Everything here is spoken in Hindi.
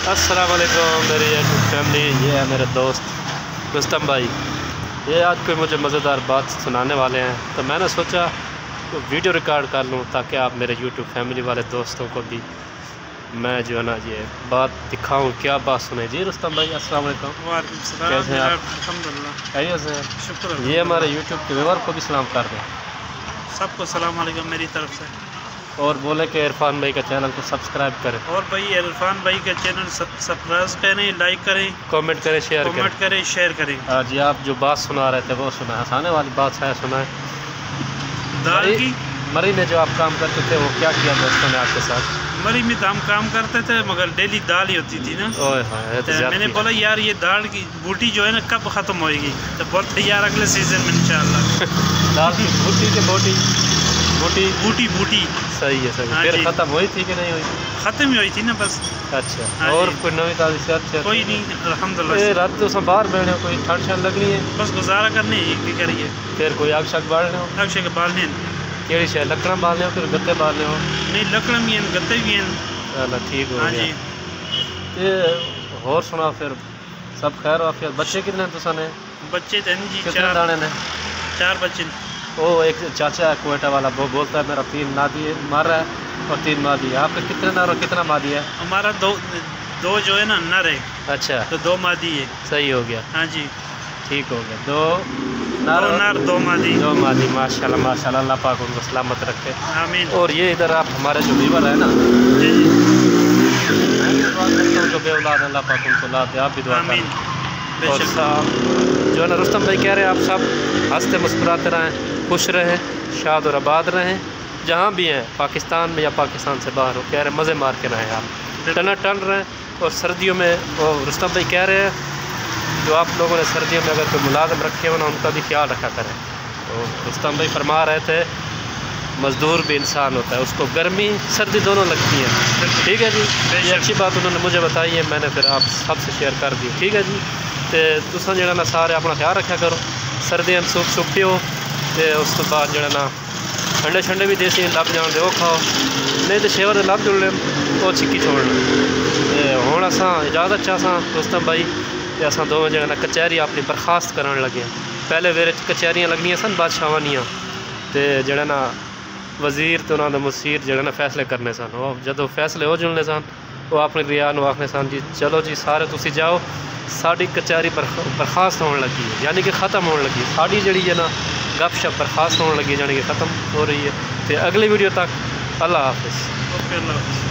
अस्सलाम वालेकुम मेरी यूट्यूब फैमिली। ये है मेरे दोस्त रुस्तम भाई। ये आज कोई मुझे मज़ेदार बात सुनाने वाले हैं, तो मैंने सोचा तो वीडियो रिकॉर्ड कर लूँ ताकि आप मेरे यूट्यूब फैमिली वाले दोस्तों को भी मैं जो है ना ये बात दिखाऊँ। क्या बात सुने जी रुस्तम भाई? अस्सलाम वालेकुम। वालेकुम सलाम। कैसे हैं आप? अल्हम्दुलिल्लाह खैरियत से? शुक्र। ये हमारे यूट्यूब के व्यूअर को भी सलाम कर दें सबको सलाम वालेकुम मेरी तरफ से। और बोले कि इरफान भाई का चैनल को सब्सक्राइब करें और भाई इरफान भाई का चैनल सब्सक्राइब करें, लाइक करें, कमेंट करें, शेयर करें, शेयर करें। हाँ जी, आप जो बात सुना रहे थे वो सुना, हंसाने वाली बात है, सुना है दाल की। मरी में जो आप काम करते थे वो क्या किया दोस्तों ने आपके साथ? मरी में हम काम करते थे मगर डेली दाल ही होती थी ना। तो मैंने बोला यार ये दाल की बूटी जो है ना कब ख़त्म होएगी, तो बोलते यार अगले सीजन में इंशाल्लाह। दाल की बूटी की बोटी बूटी बूटी सही है, सही। फिर ख़त्म हुई थी कि नहीं हुई? ख़त्म ही हुई थी ना बस। अच्छा, और कोई नवी ताज़ी से अच्छे? कोई नहीं अल्हम्दुलिल्लाह। रात तो सब बाहर बैठे हो, कोई ठंड शंड लगनी है? बस गुजारा करने ही करिए। फिर कोई आग शक बालने हो? आग शक बालने केड़ी शे लकड़ा बालने हो फिर गत्ते बालने हो? नहीं लकड़ा भी हैं, गत्ते भी हैं। चलो ठीक हो गया। ये और सुना फिर सब खैर वाफियत? बच्चे कितने हैं तुसा ने? बच्चे तो जी कितने दाने ने? 4 बच्चे। वो एक चाचा है कोयटा वाला, वो बोलता है मेरा 3 नादी मार रहा है और 3 मादी है। आपका कितने नर और कितना मादी है? हमारा दो जो है ना नर है। अच्छा, तो 2 मादी है। सही हो गया। हाँ जी ठीक हो गया। 2 नर 2 मादी। 2 मादी, माशाल्लाह माशाल्लाह, अल्लाह पाक उनको सलामत रखे। आमीन। और ये इधर आप हमारे जो व्यूअर है ना, जी जी, मैं भी दुआ करता हूँ जो बेऔलाद अल्लाह पाक उनको ला दे, आप भी दुआ करें। और जो है ना रुस्तम भाई कह रहे हैं आप सब हंसते मुस्कुराते रहें, खुश रहें, शाद और आबाद रहें, जहाँ भी हैं पाकिस्तान में या पाकिस्तान से बाहर हो। कह रहे हैं मज़े मार के रहें, आप टना टन रहें। और सर्दियों में वो रुस्तम भाई कह रहे हैं जो आप लोगों ने सर्दियों में अगर कोई मुलाजम रखे हो ना उनका भी ख्याल रखा करें। तो रुस्तम भाई फरमा रहे थे मज़दूर भी इंसान होता है, उसको गर्मी सर्दी दोनों लगती है। ठीक है जी, ये अच्छी बात उन्होंने मुझे बताई है, मैंने फिर आप सबसे शेयर कर दी। ठीक है जी, तो तुम जो ना सारे अपना ख्याल रखा करो, सर्दियों में सूप पियो, तो उस तो बाद जो ना ठंडे ठंडे भी देसी लभ जान दे वो खाओ, नहीं तो शेवर लभ जुड़ने वो छिक्की छोड़ना। तो हुण असां इजाज़त चाहसां रुस्तम भाई कि असां दोवें जो ना कचहरी अपनी बर्खास्त करन लगे। पहले वेरे कचहरियाँ लगनियां सन बादशाहां दियां, तो जो ना वज़ीर तो उन्होंने मुसीर जो ना फैसले करने सन, वो जो फैसले हो जुलने सन वो अपने रियान नूं आखने सन जी चलो जी सारे तुसी जाओ, साड़ी कचहरी बर्खास्त होने लगी है, यानी कि ख़त्म होने लगी है। साड़ी जड़ी है ना गपशप बर्खास्त होने लगी है, यानी कि ख़त्म हो रही है। तो अगली वीडियो तक अल्लाह हाफ़िज़। ओके अल्लाह हाफ़िज़।